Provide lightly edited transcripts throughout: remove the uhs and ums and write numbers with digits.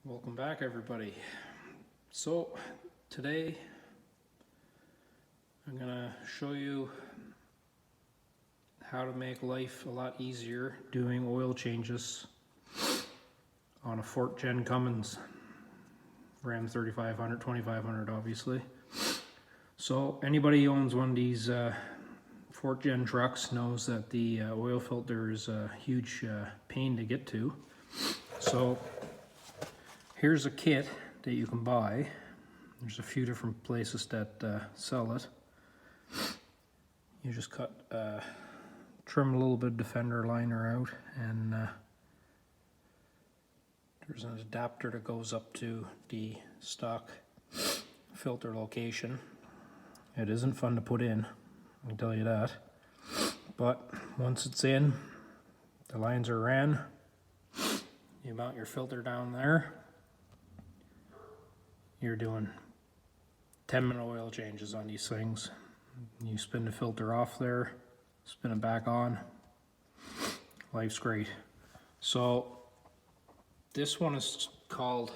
Welcome back, everybody. So today I'm gonna show you how to make life a lot easier doing oil changes on a 4th gen Cummins Ram 3500, 2500 obviously. So anybody who owns one of these 4th gen trucks knows that the oil filter is a huge pain to get to. So here's a kit that you can buy. There's a few different places that sell it. You just trim a little bit of Defender liner out, and there's an adapter that goes up to the stock filter location. It isn't fun to put in, I can tell you that. But once it's in, the lines are ran, you mount your filter down there. You're doing 10-minute oil changes on these things. You spin the filter off there, spin it back on. Life's great. So this one is called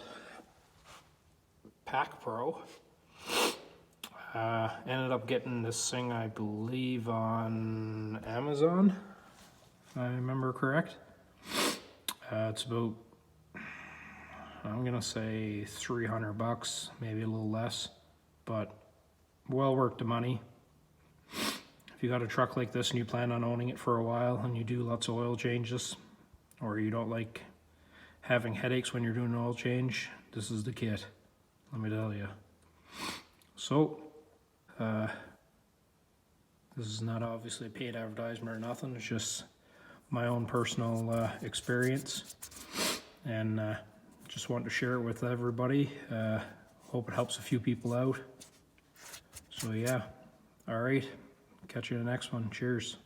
Pack Pro. Ended up getting this thing, I believe, on Amazon, if I remember correct. It's about, I'm gonna say $300, maybe a little less, but well worth the money. If you got a truck like this and you plan on owning it for a while and you do lots of oil changes, or you don't like having headaches when you're doing an oil change, this is the kit, let me tell you. So this is not obviously a paid advertisement or nothing, it's just my own personal experience, and just wanted to share it with everybody. Hope it helps a few people out. So yeah, all right, catch you in the next one. Cheers.